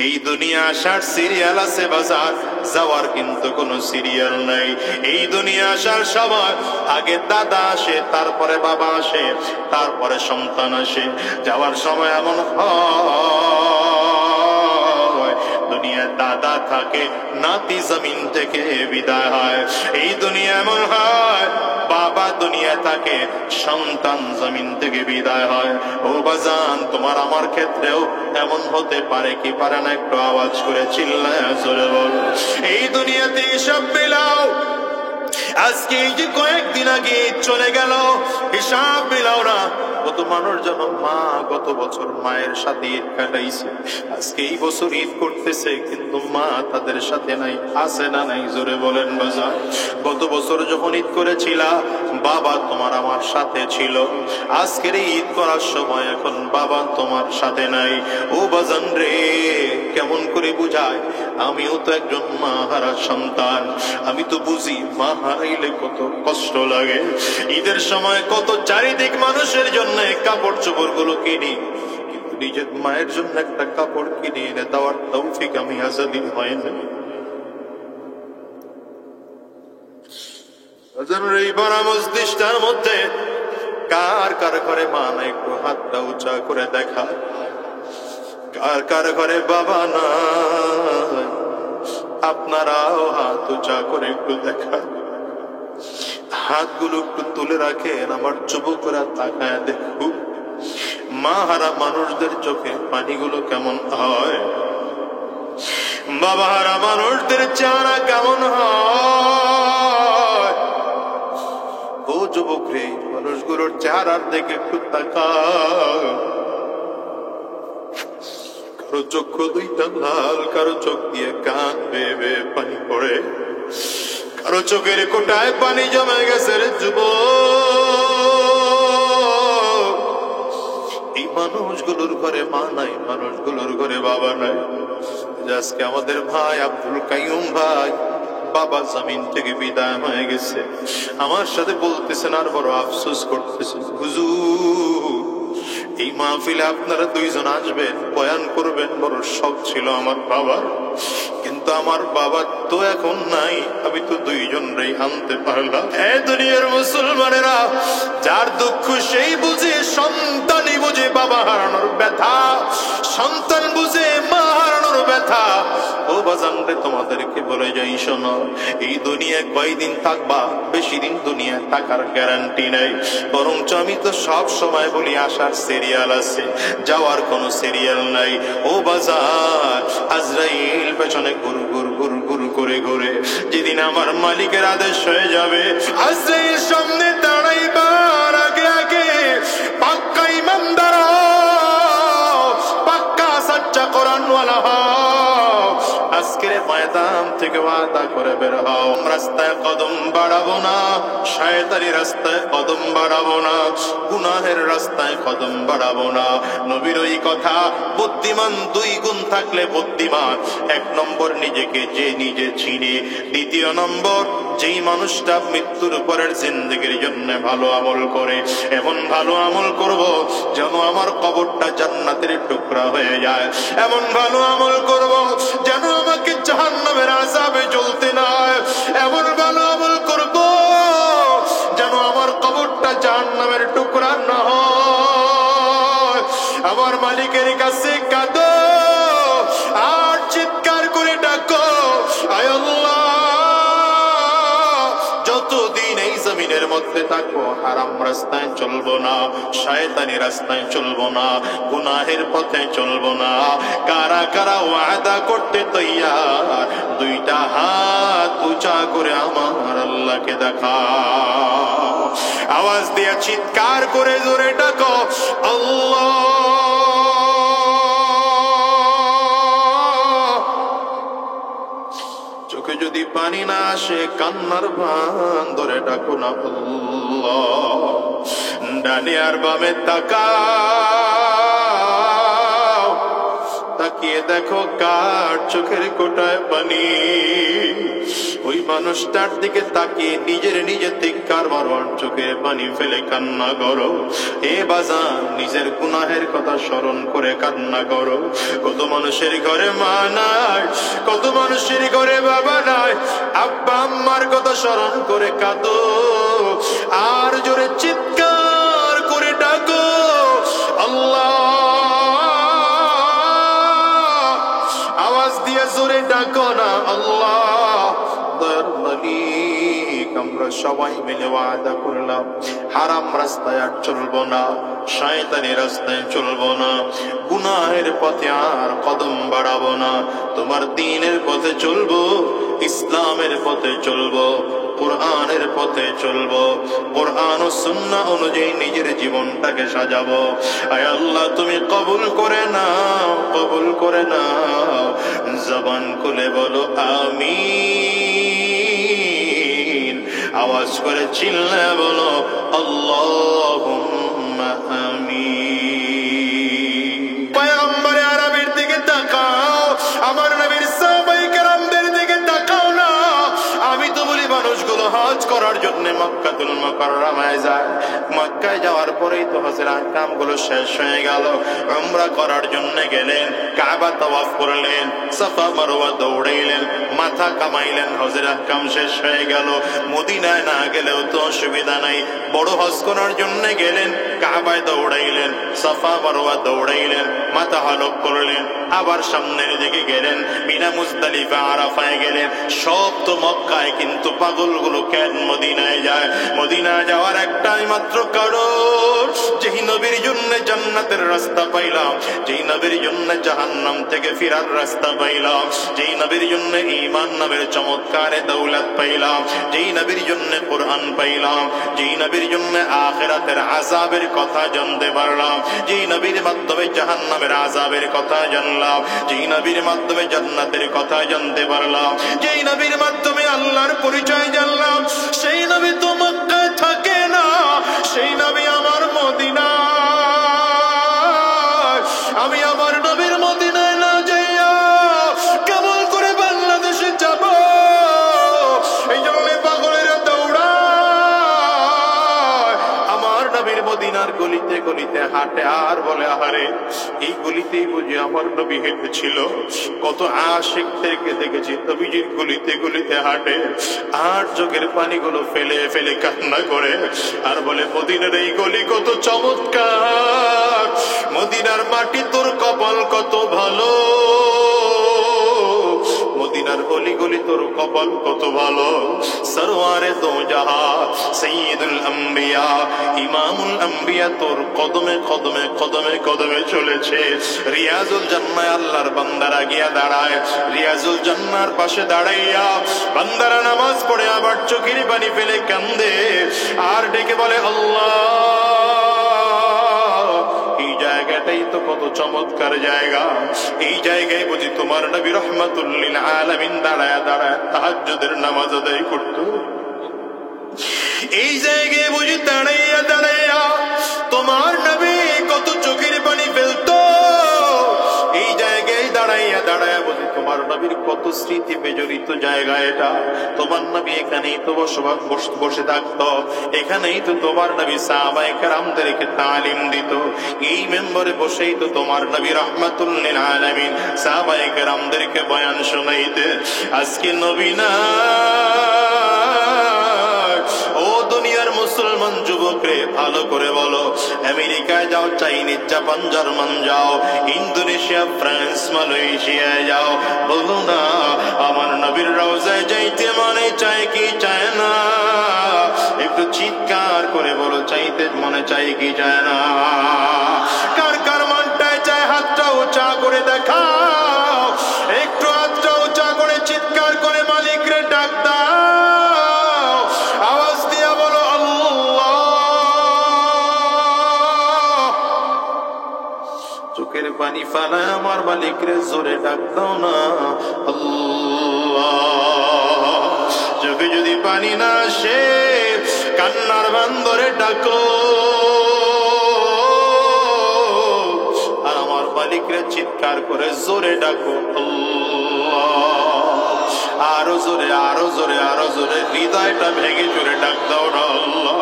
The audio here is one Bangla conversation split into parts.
এই দুনিয়া আসার সিরিয়াল আছে বাজার, যাওয়ার কিন্তু কোনো সিরিয়াল নাই। এই দুনিয়া আসার সময় আগে দাদা আসে, তারপরে বাবা আসে, তারপরে সন্তান আসে। যাওয়ার সময় এমন হয় দুনিয়া দাদা থাকে, নাতি জমিন থেকে বিদায় হয়। এই দুনিয়া এমন হয় বাবা দুনিয়া থাকে, সন্তান জমিন থেকে বিদায় হয়। ও বাজান, তোমার আমার ক্ষেত্রেও এমন হতে পারে কি পারে না? একটু আওয়াজ করে চিল্লায় জোরে বল। এই দুনিয়াতে সব মিলাও। আজকে এই যে কয়েকদিন আগে চলে গেল, হিসাব মিলাও না। কত মানুষ যেন মা গত বছর মায়ের সাথে ঈদ কাটাইছে, আজকে এই বছর ঈদ করতেছে, কিন্তু মা তাদের সাথে নাই। আছে না নাই? জোরে বলেন বাজার। গত বছর যখন ঈদ করেছিলা বাবা তোমার আমার সাথে ছিল, আজকের এই ঈদ করার সময় এখন বাবা তোমার সাথে নাই। ও বাজান রে, কেমন করে বুঝায়? আমিও তো একজন মা হারা সন্তান, আমি তো বুঝি মা হারাইলে কত কষ্ট লাগে। ঈদের সময় কত চারিদিক মানুষের জন্য কাপড় চোপড় গুলো কিনি, কিন্তু নিজের মায়ের জন্য একটা কাপড় কিনে এনে দেওয়ার তৌফিক আমি আজাদিন হয় না। এই বড় মজলিসটার মধ্যে কার কার ঘরে মা না? একটু হাতটা উঁচা করে দেখা। কার কার ঘরে বাবা না? আপনারাও হাত উঁচা করে একটু দেখা। হাতগুলো একটু তুলে রাখেন, আমার যুবকরা তাকায় দেখুক মা হারা মানুষদের চোখে পানিগুলো কেমন হয়, বাবা হারা মানুষদের চেহারা কেমন হয়। ও যুবক রে, মানুষগুলোর চেহারার দিকে একটু তাকাও। কারো চক্ষু দুইটা লাল, কারো চোখ দিয়ে কান বেয়ে বেয়ে পানি পড়ে, কারো চোখের কোটায় পানি জমে গেছে রে যুবক। এই মানুষগুলোর ঘরে মা নাই, মানুষগুলোর ঘরে বাবা নাই। আজকে আমাদের ভাই আব্দুল কাইয়ুম ভাই বাবা জমিন থেকে বিদায় হয়ে গেছে, আমার সাথে বলতেছেন আর বড় আফসোস করতেছেন, হুজুর এই মাহফিলে আপনারা দুইজন আসবেন, বয়ান করবেন, বড় শখ ছিল আমার বাবার, কিন্তু আমার বাবা তো এখন নাই, আমি তো দুইজনরাই আনতে পারলাম। এই দুনিয়ার মুসলমানেরা, যার দুঃখ সেই বুঝে, সন্তানই বুঝে বাবা হারানোর ব্যথা, সন্তান বুঝে মা হারানোর ব্যথা। ও বাজান রে, তোমাদেরকে বলে যাই শোনো, এই দুনিয়ায় কয়দিন থাকবা? বেশি দিন দুনিয়ায় থাকার গ্যারান্টি নাই। বরঞ্চ আমি তো সব সময় বলি আসার সিরিয়াল আছে, যাওয়ার কোনো সিরিয়াল নাই। ও বাজার, আজরাইল পেছনে গুরু গুরু গুরু গুরু করে ঘুরে, যেদিন আমার মালিকের আদেশ হয়ে যাবে, আজরাইল সামনে দাঁড়াইবার আগে আগে পাক্কা ইমানদার হও, পাক্কা সাচ্চা কোরআনওয়ালা হও। আজকের ময়দান থেকে ওয়াদা করে বের হও, রাস্তায় কদম বাড়াবো না, শয়তানি রাস্তায় কদম বাড়াবো না, গুনাহের রাস্তায় কদম বাড়াবো না। নবীর ওই কথা, বুদ্ধিমান দুই গুণ থাকলে বুদ্ধিমান, এক নম্বর নিজেকে যে নিজে চিনে, দ্বিতীয় নম্বর যেই মানুষটা মৃত্যুর পরের জিন্দেগির জন্য ভালো আমল করে, এমন ভালো আমল করব যেন আমার কবরটা জান্নাতের টুকরা হয়ে যায়, এমন ভালো আমল করব যেন আমাকে জাহান্নামের আযাবে জ্বলতে না হয়, এমন ভালো আমল করব যেন আমার কবরটা জাহান্নামের টুকরা না হয়। আমার মালিকের কাছে কাঁদো আর চিৎকার করে ডাকো, আয় আল্লাহ, যতদিন এই জমিনের মধ্যে থাকবো হারাম রাস্তায় চলবো না, শয়তানি রাস্তায় চলবো না, গুনাহের পথে চলবো না। কারা কারা ওয়াদা করতে তৈয়ার? দুইটা হাত উঁচা করে আমার আল্লাহকে দেখা, আওয়াজ দিয়ে চিৎকার করে জোরে ডাকো, আল্লাহ। চোখে যদি পানি না আসে, কান্নার ভান ধরে ডাকো না আল্লাহ। ডানে আর বামে তাকাও, তাকিয়ে দেখো কার চোখের কোটায় পানি। ওই মানুষটার দিকে তাকিয়ে নিজে ধিক্কার মারবার চোখের পানি ফেলে কান্না করো। এ বাজান, নিজের গুনাহের কথা স্মরণ করে কান্না করো। কত মানুষের ঘরে মা নাই, কত মানুষের ঘরে বাবা নাই, আব্বা আম্মার কথা স্মরণ করে কাঁদো, আর জোরে চিৎকার করে ডাকো আল্লাহ। আওয়াজ দিয়ে জোরে ডাকো না আল্লাহ। দয়ার মালিক, আমরা সবাই মিলে ওয়াদা করলাম হারাম রাস্তায় আর চলবো না, শয়তানি রাস্তায় চলবো না, গুনাহের পথে আর কদম বাড়াবো না। তোমার দ্বীনের পথে চলবো, ইসলামের পথে চলবো, কোরআনের পথে চলবো, কোরআন ও সুন্নাহ অনুযায়ী নিজের জীবনটাকে সাজাবো। আয় আল্লাহ, তুমি কবুল করে নাও, কবুল করে নাও। জবান খুলে বলো আমিন, আওয়াজ করে চিল্লে বলো আল্লাহুম্মা আমিন। পয়গম্বরে আরবির দিকে তাকাও, আমার নবীর সাহাবায়ে কেরামদের দিকে তাকাও না। আমি তো বলি মানুষগুলো হজ করার জন্য মক্কাতুল মুকাররমায় যায়, মক্কায় যাওয়ার পরেই তো হজের আহকামগুলো শেষ হয়ে গেল। উমরা করার জন্য গেলেন, কাবা তাওয়াফ করলেন, সাফা মারওয়া দৌড়াইলেন, মাথা কামাইলেন, হজের আহকাম শেষ হয়ে গেল। মদিনায় না গেলেও তো অসুবিধা নাই, বড় হজ করার জন্য গেলেন, কাবায় দৌড়াইলেন, সাফা মারওয়া দৌড়াইলেন, মাথা হলক করলেন, আবার সামনের দিকে গেলেন, মিনা মুজদালিফা আরাফায় গেলেন। সব তো মক্কায়, কিন্তু পাগলগুলো কেন মদিনায় যায়? মদিনায় যাওয়ার একটাই মাত্র কারণ, যেই নবীর জন্য জান্নাতের রাস্তা পাইলাম, যেই নবীর জন্য জাহান্নাম থেকে ফিরার রাস্তা পাইলাম, যেই নবীর জন্য ঈমান নামের চমৎকারে দৌলত পাইলাম, যেই নবীর জন্য কোরআন পাইলাম, যেই নবীর জন্য আখিরাতের আযাবের কথা জানতে পারলাম, যেই নবীর মাধ্যমে জাহান্নামের আযাবের কথা জানলাম, যেই নবীর মাধ্যমে জান্নাতের কথা জানতে পারলাম, যেই নবীর মাধ্যমে আল্লাহর পরিচয় জানলাম, সেই নবী তো মক্কায় থাকে না, সেই নবী আমার মদিনায়। আমি আমার নবীর মদিনায় না যাইয়া কেমন করে বাংলাদেশে যাব? এই জন্য পাগলেরা দৌড়ায় আমার নবীর মদিনার গলিতে গলিতে হাঁটে, আর বলে আহারে এই গলিতেই বুঝি আমার নবী হেঁটেছিল। কত আশিকদেরকে দেখেছি নবীজির গলিতে গলিতে হাঁটে, আর চোখের পানিগুলো ফেলে ফেলে কান্না করে, আর বলে মদিনার এই গলি কত চমৎকার, মদিনার মাটি তোর কপাল কত ভালো, মদিনার গলি গলি তোর কপাল কত ভালো। সরওয়ারে দো জাহান সাইয়্যিদুল আম্বিয়া ইমামুল আম্বিয়া তোর কদমে কদমে কদমে কদমে চলেছে। রিয়াজুল জান্নাহ আল্লাহর বান্দারা গিয়া দাঁড়ায়, রিয়াজুল জান্নাহর পাশে দাঁড়াইয়া বান্দারা নামাজ পড়ে আবার চোখের পানি ফেলে কান্দে, আর ডেকে বলে আল্লাহ। এই জায়গাটাই তো কত চমৎকার জায়গা, এই জায়গায় বুঝি তোমার নবী রাহমাতুল লিল আলামিন দাঁড়ায় দাঁড়ায় তাহাজ্জুদের নামাজ আদায় করত। এই জায়গায় বুঝি দাঁড়াইয়া দাঁড়াইয়া তোমার নবী কত চোখের পানি ফেলতো। এই জায়গায় দাঁড়াইয়া দাঁড়াইয়া বুঝি তোমার নবীর কত স্মৃতি বিজড়িত জায়গা এটা। তোমার নবী এখানেই তো বসে থাকতো, এখানেই তো তোমার নবী সাহাবায়ে কেরামদেরকে তালিম দিত, এই মেম্বারে বসেই তো তোমার নবী রাহমাতুল লিল আলামিন সাহাবায়ে কেরামদেরকে বয়ান শোনাইতে। আজকে নবী না, ও দুনিয়ার মুসলমান যুবকরে ভালো করে বলো, আমেরিকায় যাও, চাইনিজ, জাপান, জার্মান যাও, ইন্দোনেশিয়া, ফ্রান্স, মালয়েশিয়ায় যাও, বলো না আমার নবীর রওজায় যাইতে মনে চায় কি চায় না? একটু চিৎকার করে বলো, চাইতে মনে চায় কি চায় না? কার কার মনটায় চায় হাতটা উঁচা করে দেখাও, একটু হাতটা উঁচা করে চিৎকার করে মালিক রে ডাক দাও, আওয়াজ দিয়া বলো আল্লাহ। চোখের পানি ফালায় আমার মালিক রে জোরে ডাক দাও না আল্লাহ। চোখে যদি পানি না আসে কান্নার বান্দরে ডাকো, আর আমার মালিক রে চিৎকার করে জোরে ডাকো আল্লাহ। আরো জোরে, আরো জোরে, আরো জোরে হৃদয়টা ভেঙে চুরে ডাক দাও না আল্লাহ।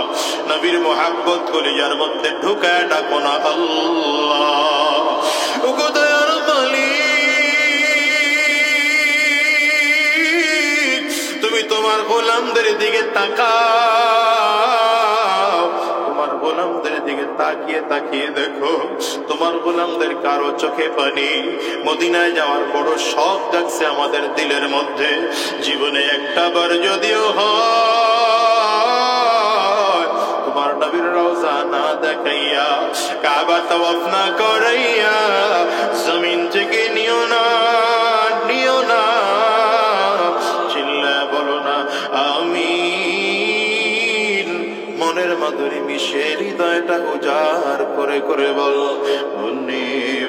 নবীর মোহাব্বত কলিজার মধ্যে ঢুকায় ডাকো না আল্লাহ। ওগো দয়ার মালিক, তুমি তোমার গোলামদের দিকে তাকাও, তোমার গোলামদের দিকে তাকিয়ে তাকিয়ে দেখো, তোমার গোলামদের কারো চোখে পানি। মদিনায় যাওয়ার বড় শখ জাগছে আমাদের দিলের মধ্যে, জীবনে একটা বার যদিও হয় তোমার নবীর রওজা না দেখাইয়া, কাবা তাওয়াফ না করাইয়া জমিন থেকে নিও না, নিও না। চিল্লা বলো না আমিন। মনের মাধুরী মিশে হৃদয়টা উজাড় করে করে বলো, মনে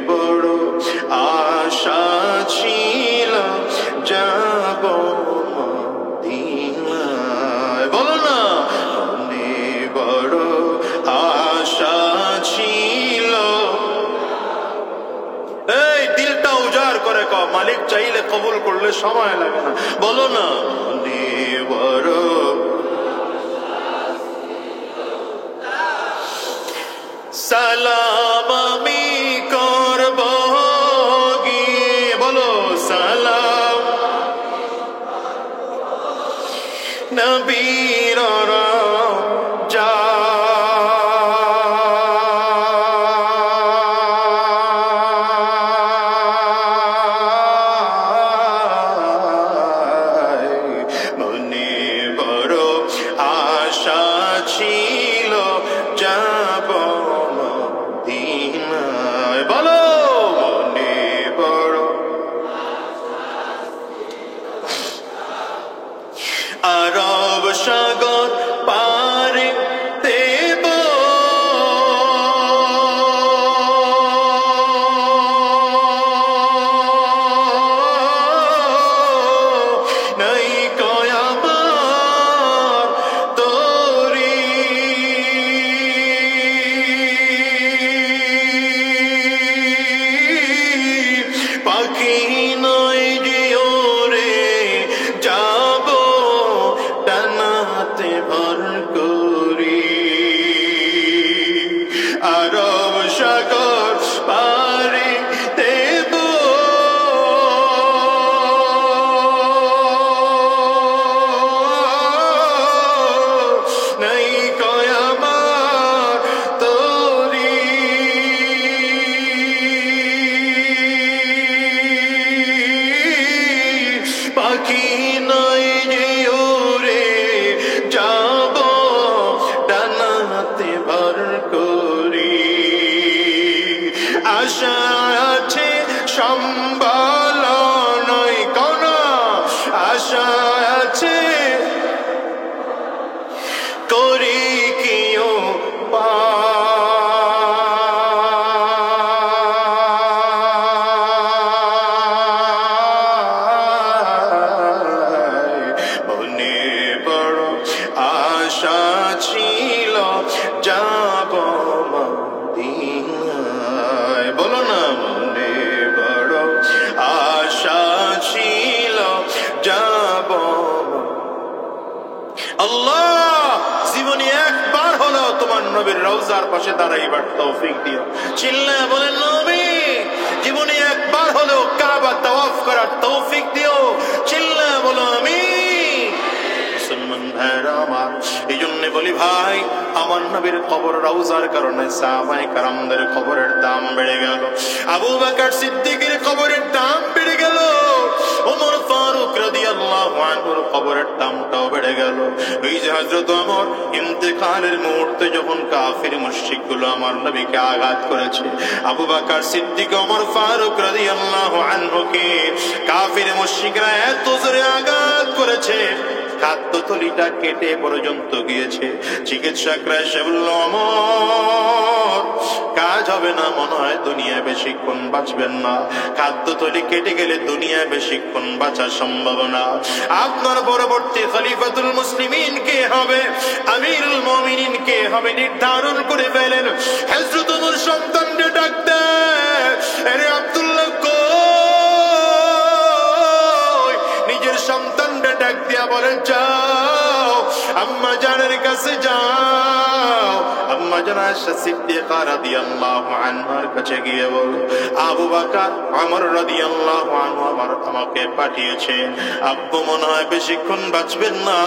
বড় আশা ছিল যাব মদিনায়। বলো না, মনে বড় আশা ছিল। এই দিলটা উজাড় করে কও, মালিক চাইলে কবুল করলে সময় লাগে না। বলো না, মনে বড় সালাম আমি করব গিয়ে। বলো সালাম নবীর যা মনে বড় আশা ছিল যাব মদিনায়। বলো মনে বড় আরব সাগর পারে দেব নাই কয়াবার তোরি, পাখি নয় যে ওরে যাব ডানাতে ভর করি। আরব সাগর পারে দেব নাই কয়াবার তোরি, পাখি নয় যে ওরে যাব ডানাতে ভর করি। আশা আছে সম্বল নয় কোন, আশা আছে করি কিও মনে বড় আশা ছিল যাব মদিনায়। বলো না, মনে বড় আশা ছিল যাব। আল্লাহ জীবনে একবার হলো তোমার নবীর রওজার পাশে দাঁড়াইবার তৌফিক দিও। চিল্লায় বলেন নবী, জীবনে একবার হলো কাবা তাওয়াফ করার তৌফিক দিও। চিল্লায় বলো আমিন। মুসলমান ভাইরা আমার, এই জন্য বলি ভাই, আমার নবীর কবর রওজার কারণে সাহাবায়ে কেরামদের কবরের দাম বেড়ে গেল, আবু বকর সিদ্দিকের কবরের দাম বেড়ে গেল, ওমর ফারুক রাদিয়াল্লাহু আনহুর কবরের দামটাও বেড়ে গেল। এই যে হযরত ওমর ইন্তেকালের মুহূর্তে যখন কাফির মুশরিকগুলো আমার নবীকে আঘাত করেছে, আবু বকর সিদ্দিক ওমর ফারুক রাদিয়াল্লাহু আনহুকে কাফির মুশরিকরা এত জোরে আঘাত করেছে, খাদ্যথলিটা কেটে পর্যন্ত গিয়েছে। চিকিৎসকরা এসে বলল, ওমর কাজ হবে না, মনে হয় দুনিয়ায় বেশিক্ষণ বাঁচবেন না, খাদ্যথলি কেটে গেলে দুনিয়ায় বেশিক্ষণ বাঁচা সম্ভব না। আপনার পরবর্তী খলিফাতুল মুসলিমিন কে হবে, আমিরুল মুমিনিন কে হবে নির্ধারণ করে ফেলেন। হযরত ওমর সন্তানকে ডাক দেয়, আরে আব্দুল্লাহ কই? নিজের সন্তান বলেন যাও আম্মা জানের কাছে যাও। আম্মা জান আয়েশা সিদ্দিকা রাদিয়াল্লাহু আনহার কাছে গিয়ে বলে, আবু বকর ওমর রাদিয়াল্লাহু আনহু আমাকে পাঠিয়েছে। আব্বু মনে হয় বেশিক্ষণ বাঁচবেন না,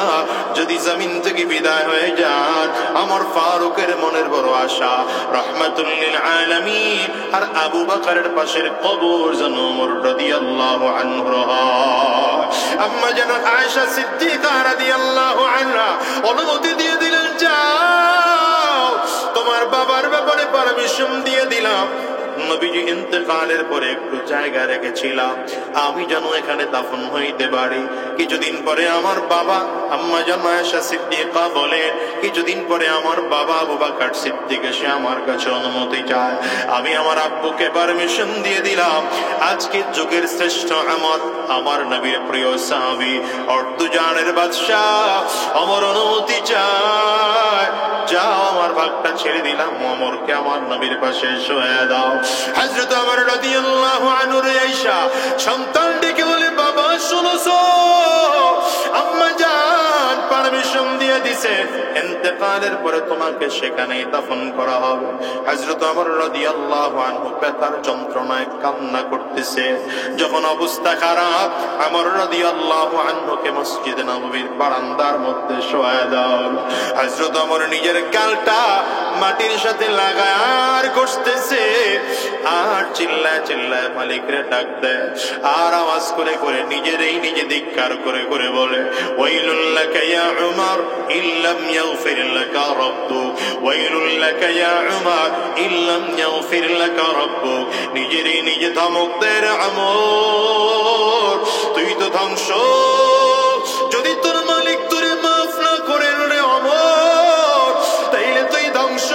যদি জমিন থেকে বিদায় হয়ে যান আমার ফারুকের মনের বড় আশা রাহমাতুল লিল আলামিন আর আবু বকরের পাশের কবর যেন ওমর রাদিয়াল্লাহু আনহু হয়। আম্মা জান আয়েশা সিদ্দিকা রাদিয়াল্লাহু আনহা অনুমতি দিয়ে দিলেন, যাও তোমার বাবার ব্যাপারে পারমিশন দিয়ে দিলাম। নবীজি ইন্তেকালের পরে একটু জায়গা রেখেছিলাম আমি যেন এখানে দাফন হইতে পারি। কিছুদিন পরে আমার বাবা, আম্মা জান আয়েশা সিদ্দিকা বলেন, কিছুদিন পরে আমার বাবা আবু বকর সিদ্দিক এসে আমার কাছে অনুমতি চায়। আমি আমার আব্বুকে পারমিশন দিয়ে দিলাম, আজকে যুগের শ্রেষ্ঠ আমার নবীর প্রিয় সাহাবী অর্ধজানের বাদশাহ আমার অনুমতি চায়, যাও আমার ভাগটা ছেড়ে দিলাম, ওমরকে আমার নবীর পাশে শুয়ে দাও। হযরত ওমর রাদিয়াল্লাহু আনহু আয়েশা সন্তান ডেকে বলে, বাবা শুনছো আম্মা জান পারমিশন দিয়ে দিছে, ইন্তেকালের পরে তোমাকে সেখানেই দাফন করা হবে। হযরত ওমর রাদিয়াল্লাহু আনহু ব্যথার যন্ত্রণায় কান্না করতেছে। যখন অবস্থা খারাপ, ওমর রাদিয়াল্লাহু আনহুকে মসজিদে নববীর বারান্দার মধ্যে শোয়া দাও। হযরত ওমর নিজের গালটা মাটির সাথে লাগায় আর ঘষতেছে আর চিল্লায় চিল্লায় মালিকরে ডাক দেয় আর আওয়াজ করে করে নিজেরই নিজে ধিক্কার করে করে বলে, ওয়াইলুল লাকা ইয়া উমর ইল্লাম ইয়াগফির লাকা রাব্বুক, ওয়াইলুল লাকা ইয়া উমর ইল্লাম ইয়াগফির লাকা রাব্বুক। নিজেরই নিজে ধমক দেয়, আমর তুই তো ধ্বংস, যদি তোর মালিক তোরে মাফ না করেন রে অমর তাইলে তুই ধ্বংস।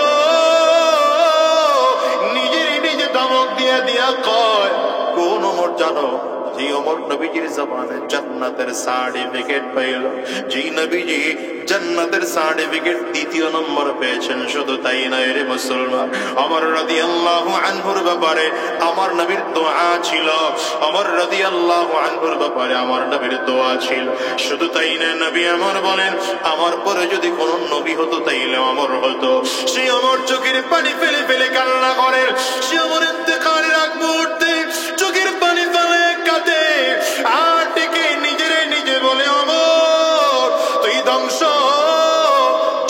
নিজেরই নিজে ধমক দিয়া দিয়া কয়, কোন ওমর জানো? যে ওমর নবীজির জবানে জান্নাতের সার্টিফিকেট পাইল, যে নবীজি জান্নাতের সার্টিফিকেট দ্বিতীয় নম্বর পেয়েছেন। শুধু তাই নয় রে মুসলমান, ওমর রাদিয়াল্লাহু আনহুর ব্যাপারে আমার নবীর দোয়া ছিল, ওমর রাদিয়াল্লাহু আনহুর ব্যাপারে আমার নবীর দোয়া ছিল। শুধু তাই না, নবী আমার বলেন, আমার পরে যদি কোন নবী হতো তাইলে ওমর হতো। সেই ওমর চোখের পানি ফেলে ফেলে কান্না করে, সে ওমর ইন্তেকালের আগ মুহূর্তে চোখের পানি ফেলে কাঁদে আর ডেকে নিজেরে নিজে বলে, ওমর তুই ধ্বংস,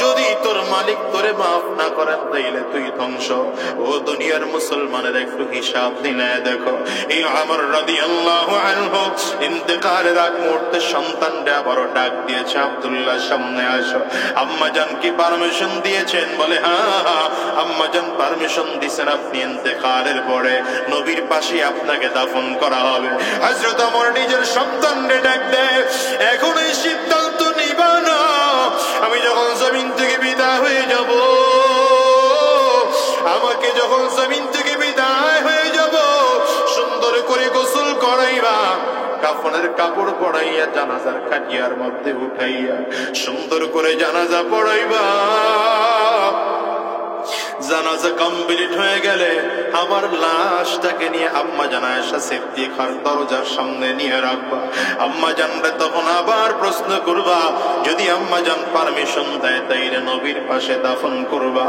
যদি তোর মালিক তোরে মাফ না করেন তাইলে তুই ধ্বংস। ও দুনিয়ার মুসলমানের একটু হিসাব দিলে দেখো, এই ওমর রাদিয়াল্লাহু আনহু ইন্তেকালের আগ মুহূর্তে সন্তানরা আবারও ডাক দিয়েছে, আব্দুল্লাহ সামনে আসো। আম্মা জান কি পারমিশন দিয়েছেন? বলে হ্যাঁ, আম্মা জান পারমিশন দিয়েছেন, আপনি ইন্তেকালের পরে নবীর পাশে আপনাকে দাফন করা হবে। হযরত ওমর নিজের সন্তানরে ডাক দেয়, এখন এই সিদ্ধান্ত নিবা না, আমি যখন জমিন থেকে বিদায় হয়ে যাব, আমাকে যখন জমিন থেকে বিদায় হয়ে যাব, সুন্দর করে গোসল করাইবা, কাফনের কাপড় পরাইয়া জানাজার খাটিয়ার মধ্যে উঠাইয়া সুন্দর করে জানাজা পড়াইবা। জানাজা কমপ্লিট হয়ে গেলে আমার লাশটাকে নিয়ে আম্মা জান আয়েশা সিদ্দিকার দরজার সামনে নিয়ে রাখবা। আম্মা জানরে তখন আবার প্রশ্ন করবা, যদি আম্মা জান পারমিশন দেয় তাইলে নবীর পাশে দাফন করবা,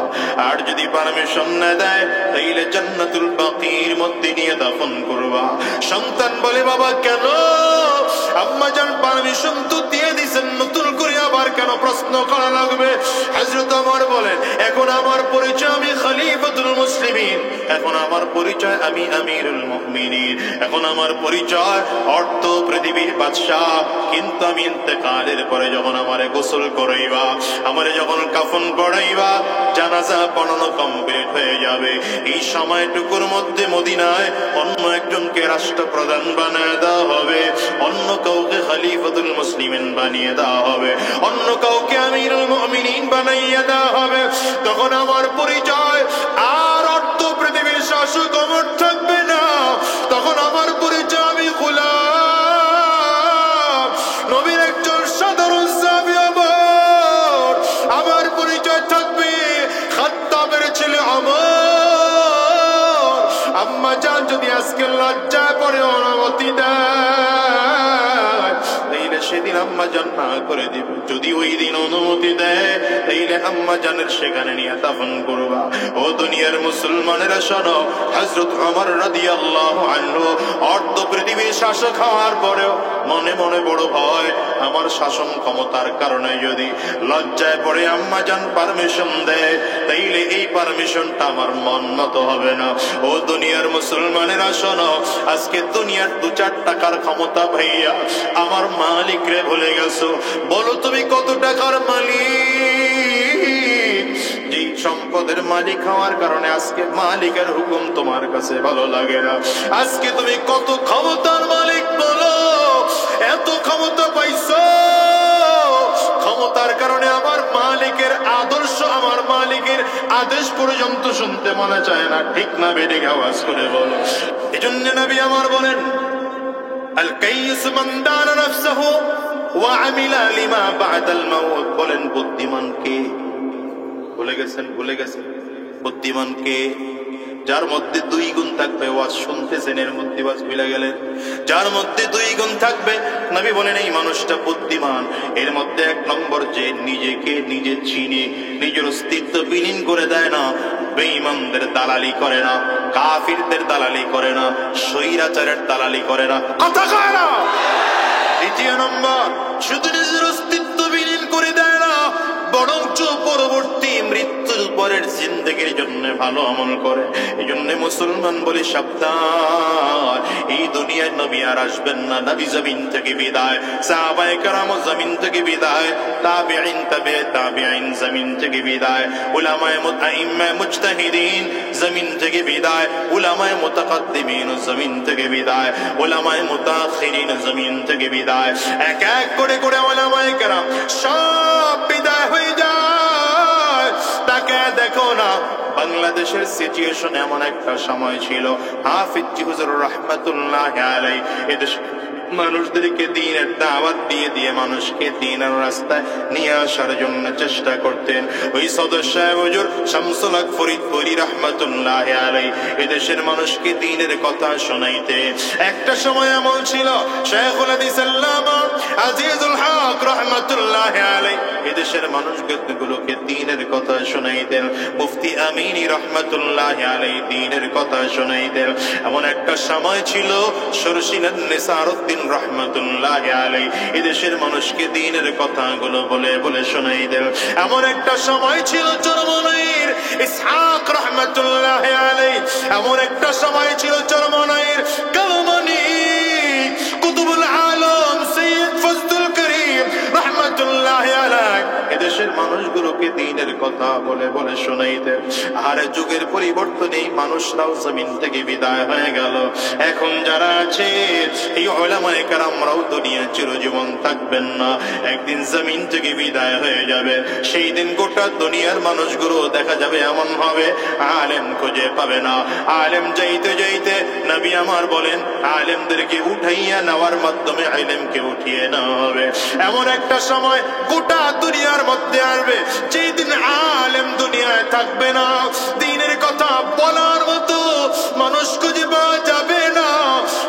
আর যদি পারমিশন না দেয় তাইলে জান্নাতুল বাকির মধ্যে নিয়ে দাফন করবা। সন্তান বলে, বাবা কেন? আম্মা জান পারমিশন তো দিয়ে দিয়েছেন, নতুন করে আবার কেন প্রশ্ন করা লাগবে? হযরত ওমর বলেন, এখন আমার পরিচয় আমি খলিফাতুল মুসলিমিন, এখন আমার পরিচয় আমি আমিরুল মুমিনিন, এখন আমার পরিচয় অর্ধ পৃথিবীর বাদশাহ। কিন্তু আমি ইন্তেকালের পরে যখন আমারে গোসল করাইবা, আমারে যখন কাফন পড়াইবা, জানাজা পড়ানো কমপ্লিট হয়ে যাবে, এই সময়টুকুর মধ্যে মদিনায় অন্য একজনকে রাষ্ট্রপ্রধান বানিয়ে দেওয়া হবে, অন্য কাউকে খলিফাতুল মুসলিমিন বানিয়ে দেওয়া হবে, অন্য কাউকে আমিরুল মুমিনিন বানাইয়া দেওয়া হবে। তখন আমার পরিচয় আর অর্ধ পৃথিবীর শাসক ওমর থাকবে না, তখন আমার পরিচয় আমি গোলাম, নবীর একজন সাধারণ সাহাবী ওমর। আমার পরিচয় থাকবে খাত্তাবের ছেলে ওমর। আম্মা জান যদি আজকে লজ্জায় পড়ে অনুমতি দেয়, তাইলে সেদিন দিন আম্মা জান না করে দিব। যদি ওই দিন অনুমতি দেয় তাইলে আম্মা জানের সেখানে নিয়ে দাফন করবা। ও দুনিয়ার মুসলমানেরা শোনো, হযরত ওমর রাদিয়াল্লাহু আনহু অর্ধ পৃথিবীর শাসক হওয়ার পরেও মনে মনে বড় ভয়, আমার শাসন ক্ষমতার কারণে যদি লজ্জায় পড়ে আম্মা জান পারমিশন দেয় তাইলে এই পারমিশনটা আমার মন মতো হবে না। ও দুনিয়ার মুসলমানেরা শোনো, আজকে দুনিয়ার 2-4 টাকার ক্ষমতা ভাইয়া আমার মালিক রে ভুলে গেছো। বলো তুমি কত টাকার মালিক, যে সম্পদের মালিক হওয়ার কারণে আজকে মালিকের হুকুম তোমার কাছে ভালো লাগে না। আজকে তুমি কত ক্ষমতার মালিক বলো, এত ক্ষমতা পাইছো, ক্ষমতার কারণে আমার মালিকের আদর্শ, আমার মালিকের আদেশ পর্যন্ত শুনতে মনে চায় না। ঠিক না বেড়ে আওয়াজ করে বলো। এজন্য নবী আমার বলেন, আল কাইয়িস মান দানা নাফসাহু ওয়া আমিলা লিমা বা'দাল মাউত। বলেন বুদ্ধিমান কে? ভুলে গেছেন? বুদ্ধিমান কে? যার মধ্যে 2 গুণ থাকবে, ওয়াজ শুনতেছেন এর মধ্যে ওয়াজ ভুলে গেলেন, যার মধ্যে 2 গুণ থাকবে, নবী বলেন এই মানুষটা বুদ্ধিমান। এর মধ্যে 1 নম্বর, যে নিজেকে নিজে চিনে নিজের অস্তিত্ব বিলীন করে দেয় না, বেঈমানদের দালালি করে না, কাফিরদের দালালি করে না, স্বৈরাচারের দালালি করে না, কথা কয় না। 2 নম্বর, শুধু নিজের অস্তিত্ব বিলীন করে দেয় না, বরঞ্চ পরবর্তী মৃত্যুর পরের জিন্দেগির জন্য ভালো আমল করে। এই জন্য মুসলমান বলি সাবধান, এই দুনিয়ায় নবী আর আসবেন না, নবী জমিন থেকে বিদায়, সাহাবায়ে কেরাম জমিন থেকে বিদায়, তাবিঈন তাবিঈন জমিন থেকে বিদায়, উলামায়ে মুতাআইম্মা মুজতাহিদিন জমিন থেকে বিদায়, উলামায়ে মুতাকাদ্দিমিন জমিন থেকে বিদায়, উলামায়ে মুতাআখিরিন জমিন থেকে বিদায়। এক এক করে করে উলামায়ে কেরাম সব বিদায় হয়ে যায়। তাকে দেখো না, বাংলাদেশের সিচুয়েশন এমন একটা সময় ছিল, হাফিজ হুজুর রাহমাতুল্লাহি আলাইহি এদেশ মানুষদেরকে দ্বীনের দাওয়াত দিয়ে দিয়ে মানুষকে দ্বীনের রাস্তায় নিয়ে আসার জন্য চেষ্টা করতেন। ওই সদস্য হুজুর শামসুল হক ফরিদপুরি রাহমাতুল্লাহি আলাইহি এদেশের মানুষকে দ্বীনের কথা শোনাইতেন। একটা সময় এমন ছিল, শাইখুল হাদিস আল্লামা আজিজুল হক রাহমাতুল্লাহি আলাইহি এদেশের মানুষগুলোকে দ্বীনের কথা শোনাইতেন। মুফতি আমিনী রাহমাতুল্লাহি আলাইহি দ্বীনের কথা শোনাইতেন। এমন একটা সময় ছিল, শরশিনান নিসারউদ্দিন রাহমাতুল্লাহি আলাইহি এদেশের মানুষকে দ্বীনের কথাগুলো বলে বলে শোনাইতেন। এমন একটা সময় ছিল, চরমনাইর ইসহাক রাহমাতুল্লাহি আলাইহি এমন একটা সময় ছিল, চরমনাইর কালমানি কুতুবুল আলম সৈয়দ ফজলুল করিম রাহমাতুল্লাহি আলাইহি এদেশের মানুষগুলোকে দ্বীনের কথা বলে বলে শোনাইতেন। আর যুগের পরিবর্তনে এই মানুষরাও জমিন থেকে বিদায় হয়ে গেল। এখন যারা আছে এই উলামায়ে কেরামরাও দুনিয়া চিরজীবন থাকবেন না, একদিন জমিন থেকে বিদায় হয়ে যাবে। সেই দিন গোটা দুনিয়ার মানুষগুলো দেখা যাবে এমন হবে, আলেম খুঁজে পাবে না। আলেম যাইতে যাইতে নবী আমার বলেন, আলেমদেরকে উঠাইয়া নেওয়ার মাধ্যমে আলেমকে উঠিয়ে নেওয়া হবে। এমন একটা সময় গোটা দুনিয়ার মধ্যে আসবে, যেই দিন আলেম দুনিয়ায় থাকবে না, দ্বীনের কথা বলার মতো মানুষ খুঁজে পাওয়া যাবে না।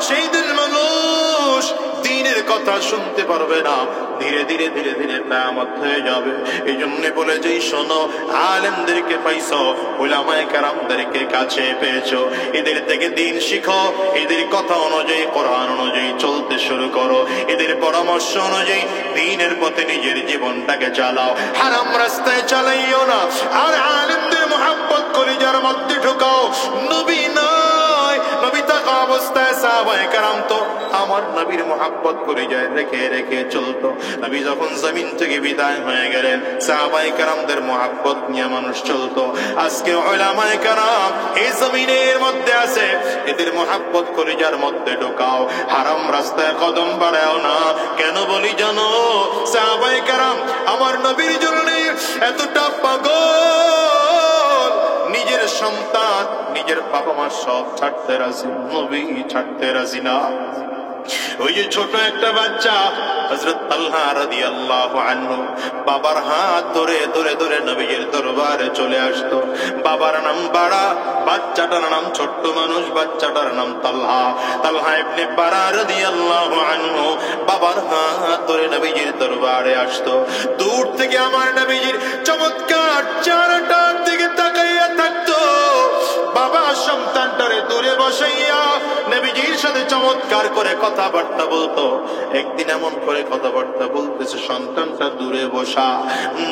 সেই দিন মানুষ দ্বীনের কথা শুনতে পারবে না। ধীরে ধীরে ধীরে ধীরে কিয়ামত হয়ে যাবে। এই জন্য বলে যে শোনো, আলেমদেরকে পাইছো, উলামায়ে কেরামদেরকে কাছে পেয়েছো, এদের থেকে দ্বীন শিখো, এদের কথা অনুযায়ী কোরআন অনুযায়ী চলতে শুরু করো, এদের পরামর্শ অনুযায়ী দ্বীনের পথে নিজের জীবনটাকে চালাও, হারাম রাস্তায় চালাইও না। আর আলেমদের মুহাব্বত কলিজার মধ্যে ঢোকাও। নবী নয়, নবী থাকা অবস্থায় সাহাবায়ে কেরাম তো আমার নবীর মুহাব্বত কলিজায় রেখে রেখে চলতো। নবী যখন জমিন থেকে বিদায় হয়ে গেলেন, সাহাবায়ে কেরামদের মুহাব্বত নিয়ে মানুষ চলতো। আজকে উলামায়ে কেরাম এই জমিনের মধ্যে আছে, এদের মুহাব্বত কলিজার মধ্যে ঢোকাও, হারাম রাস্তায় কদম বাড়াও না। কেন বলি জানো? সাহাবায়ে কেরাম আমার নবীর জন্য এতটা পাগল, নিজের সন্তান নিজের বাবা মা সব ছাড়তে রাজি, নবী ছাড়তে রাজি না। ওই যে ছোট একটা বাচ্চা হযরত তালহা রাদিয়াল্লাহু আনহু বাবার হাত ধরে ধরে ধরে নবীজির দরবারে চলে আসতো। বাবার নাম বাড়া, বাচ্চাটার নাম ছোট্ট মানুষ, বাচ্চাটার নাম তালহা। তালহা ইবনে বারা রাদিয়াল্লাহু আনহু বাবার হাত ধরে নবীজির দরবারে আসতো। দূর থেকে আমার নবীজির চমৎকার চেহারাটার দিকে তাকাইয়া থাকতো। বাবা সন্তানটারে দূরে বসাইয়া নবীজির সাথে চমৎকার করে কথাবার্তা বলতো। একদিন এমন করে কথাবার্তা বলতেছে, সন্তানটা দূরে বসা,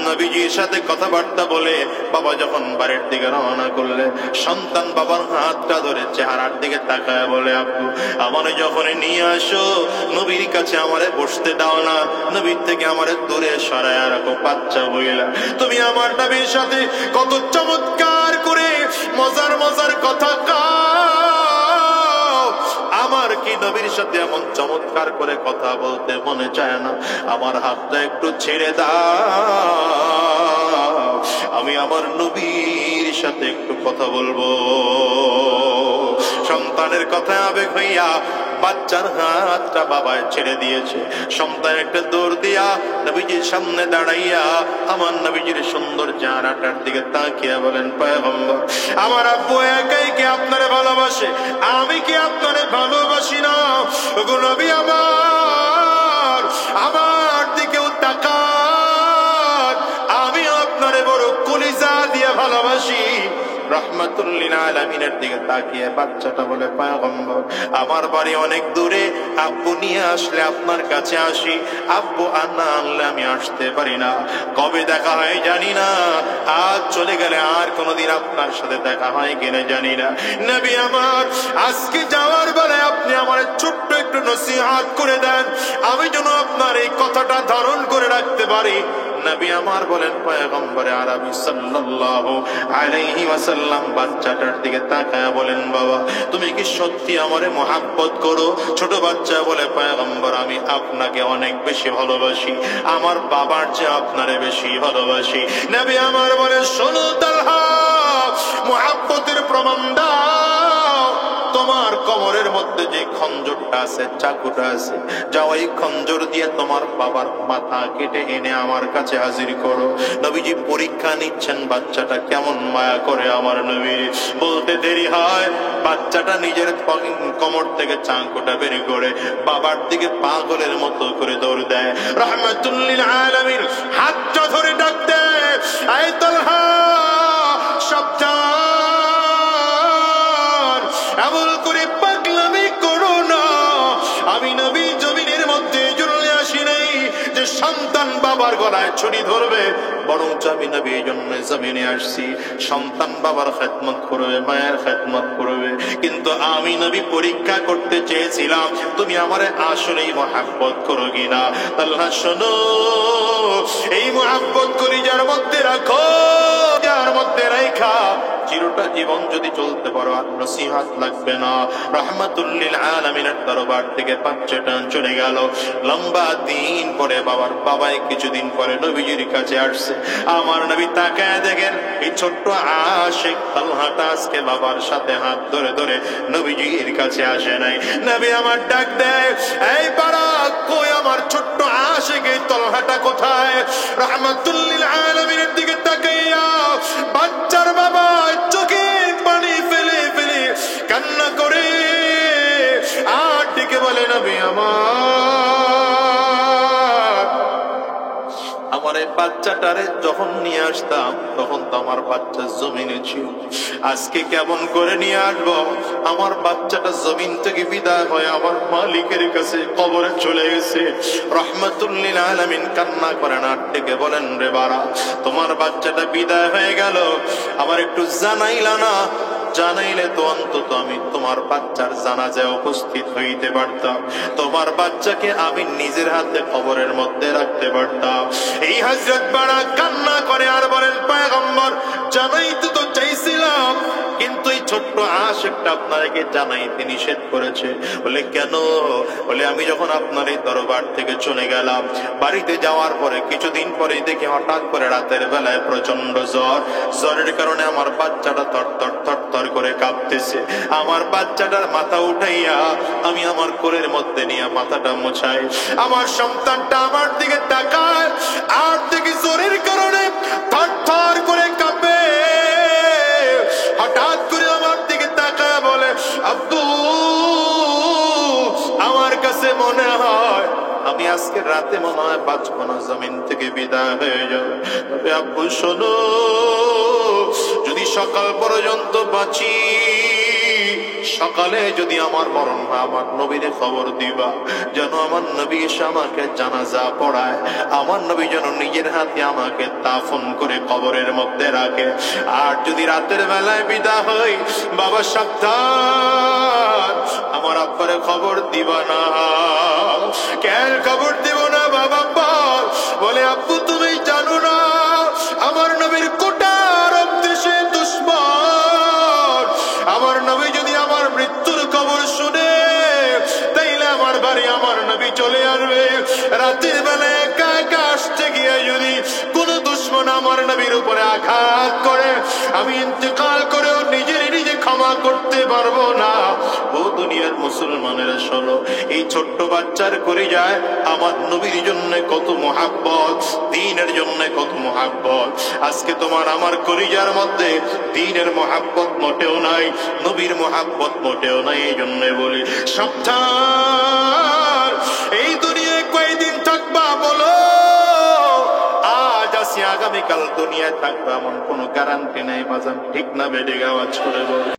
নবীজির সাথে কথাবার্তা বলে বাবা যখন বাড়ির দিকে রওনা করলে, সন্তান বাবার হাতটা ধরে চেহারার দিকে তাকায় বলে, আব্বু আমারে যখন নিয়ে আসো নবীর কাছে আমারে বসতে দাও না, নবীর থেকে আমারে দূরে সরায় রাখো। বাচ্চা বইলা তুমি আমার নবীর সাথে কত চমৎকার করে মজার মজার কথা কাও, আমার কি নবীর সাথে এমন চমৎকার করে কথা বলতে মনে চায় না? আমার হাতটা একটু ছেড়ে দাও, আমি আমার নবীর সাথে একটু কথা বলবো। সন্তানের কথায় আবেগ হইয়া বাচ্চার হাতটা বাবায় ছেড়ে দিয়েছে। সন্তান একটা দৌড় দিয়া নবীজির সামনে দাঁড়াইয়া আমার নবীজির সুন্দর চেহারাটার দিকে তাকিয়ে বলেন, পয়গম্বর আমার আব্বু একাই কি আপনারে ভালোবাসে? আমি কি আপনারে ভালোবাসি না? ওগো নবী আমার, আমার দিকেও তাকান, আমি আপনারে বড় কলিজা দিয়ে ভালোবাসি। রাহমাতুল লিল আলামিনের দিকে তাকিয়ে বাচ্চাটা বলে, পয়গম্বর আমার বাড়ি অনেক দূরে, আব্বু নিয়ে আসলে আপনার কাছে আসি, আব্বু আর না আনলে আমি আসতে পারি না। কবে দেখা হয় জানি না, আজ চলে গেলে আর কোনোদিন আপনার সাথে দেখা হয় কিনা জানি না। নবী আমার আজকে যাওয়ার বেলা আপনি আমার ছোট্ট একটু নসিহত করে দেন, আমি যেন আপনার এই কথাটা ধারণ করে রাখতে পারি। নবী আমার বলেন, পয়গম্বরে আরবি সাল্লাল্লাহু আলাইহি ওয়াসাল্লাম বাচ্চাটার দিকে তাকায়া বলেন, বাবা তুমি কি সত্যি আমারে মহব্বত করো? ছোট বাচ্চা বলে, পয়গম্বর আমি আপনাকে অনেক বেশি ভালোবাসি, আমার বাবার চেয়ে আপনারে বেশি ভালোবাসি। নবী আমার বলেন, শোনো তালহা, মহব্বতের প্রমাণ দাও। তোমার কোমরের মধ্যে যে খঞ্জরটা আছে, চাকুটা আছে, যাও এই খঞ্জর দিয়ে তোমার বাবার মাথা কেটে এনে আমার কাছে হাজির করো। নবীজি পরীক্ষা নিচ্ছেন বাচ্চাটা কেমন মায়া করে আমার নবী। বলতে দেরি হয়, বাচ্চাটা নিজের কোমর থেকে চাকুটা বের করে বাবার দিকে পাগলের মতো করে দৌড় দেয়। রাহমাতুল লিল আলামিন হাতটা ধরে ডাক দেয়, আয় তালহা সাবধান, এমন করে পাগলামি করো না। আমি নবী জমিনের মধ্যে চলে আসি নাই যে সন্তান বাবার গলায় ছুরি ধরবে, বরং আমি নবী এই জন্য জমিনে আসছি সন্তান বাবার খেদমত করবে, মায়ের খেদমত করবে। কিন্তু আমি নবী পরীক্ষা করতে চেয়েছিলাম তুমি আমারে আসলেই মহব্বত করো কিনা। আল্লাহ শোনো, এই মহব্বত করি যার মধ্যে রাখো, যার মধ্যে রাখা চিরটা জীবন যদি চলতে পারো আর নসিহত লাগবে না। রাহমাতুল লিল আলামিনের দরবার থেকে বাচ্চাটা চলে গেল। লম্বা দিন পরে বাবাই কিছুদিন পরে নবীজির কাছে আসছে। আমার নবী তাকায় দেখেন এই ছোট্ট আশিক তালহাটা আজকে বাবার সাথে হাত ধরে ধরে নবীজির কাছে আসে নাই। নবী আমার ডাক দেয়, এই বাড়া কই আমার ছোট্ট আশিক এই তালহাটা কোথায়? রাহমাতুল লিল আলামিনের দিকে তাকাইয়া বাচ্চার বাবা চোখে পানি ফেলে ফেলে কান্না করে আর ডেকে বলে, নবী আমার এই বাচ্চাটারে যখন নিয়ে আসতাম তখন তো আমার বাচ্চা জমিনে ছিল, আজকে কেমন করে নিয়ে আসবো? আমার বাচ্চাটা জমিন থেকে বিদায় হয়ে আমার মালিকের কাছে কবরে চলে গেছে। রাহমাতুল লিল আলামিন কান্না করেন আর ডেকে বলেন, রে বাড়া তোমার বাচ্চাটা বিদায় হয়ে গেল, আমার একটু জানাইলা না? জানাইলে তো অন্তত আমি তোমার বাচ্চার জানাজায় উপস্থিত হইতে পারতাম, তোমার বাচ্চাকে আমি নিজের হাতে কবরের মধ্যে রাখতে পারতাম। এই হযরত বাড়া কান্না করে আর বলেন, পয়গম্বর জানাইতে তো চাইছিলাম, কিন্তু এই ছোট্ট আশিকটা আপনাকে জানাইতে নিষেধ করেছে। বলে কেন? বলে আমি যখন আপনার এই দরবার থেকে চলে গেলাম, বাড়িতে যাওয়ার পরে কিছুদিন পরে দেখি হঠাৎ করে রাতের বেলায় প্রচন্ড জ্বর। জ্বরের কারণে আমার বাচ্চাটা থর করে কাঁপতেছে। আমার বাচ্চাটার মাথা উঠাইয়া আমি আমার কোলের মধ্যে নিয়ে মাথাটা মোছাই। আমার সন্তানটা আমার দিকে তাকায়, আর দেখি জ্বরের কারণে থর করে কাঁপে। হঠাৎ করে আমার দিকে তাকায় বলে, আব্বু আমার কাছে মনে হয় আমি আজকে রাতে মনে হয় বাঁচবো না, জমিন থেকে বিদায় হয়ে যাবে। তবে আব্বু শোনো, যদি সকাল পর্যন্ত বাঁচি, সকালে যদি আমার মরণ হয় আমার নবীরে খবর দিবা, যেন আমার নবী এসে আমাকে জানাজা পড়ায়, আমার নবী যেন নিজের হাতে আমাকে দাফন করে কবরের মধ্যে রাখে। আর যদি রাতের বেলায় বিদায় হই, বাবা সাবধান, আমার আব্বারে খবর দিবা না। কেন খবর দিব না বাবা? বলে আব্বু তুমি জানো না আমার নবীর কোটা আরব দেশে দুশমন। আমার নবী যদি আমার মৃত্যুর খবর শুনে, তাইলে আমার বাড়ি আমার নবী চলে আসবে। রাতের বেলা একা একা আসতে গিয়ে যদি কোন দুশমন আমার নবীর উপরে আঘাত করে, আমি ইন্তেকাল করেও নিজে ক্ষমা করতে পারবো না। ও দুনিয়ার মুসলমানেরা শোনো, এই ছোট্ট বাচ্চার করে যায় আমার নবীর জন্য কত মহাব্বত, দ্বীনের জন্য কত মহাব্বত। আজকে তোমার আমার কলিজার মধ্যে দ্বীনের মহাব্বত মোটেও নাই, নবীর মহাব্বত মোটেও নাই। এই জন্য বলি সাবধান, এই দুনিয়ায় কয়দিন থাকবা বলো? আজ আসি আগামীকাল দুনিয়ায় থাকবা এমন কোনো গ্যারান্টি নেই বাজান, ঠিক না? বেডে আওয়াজ করে বল।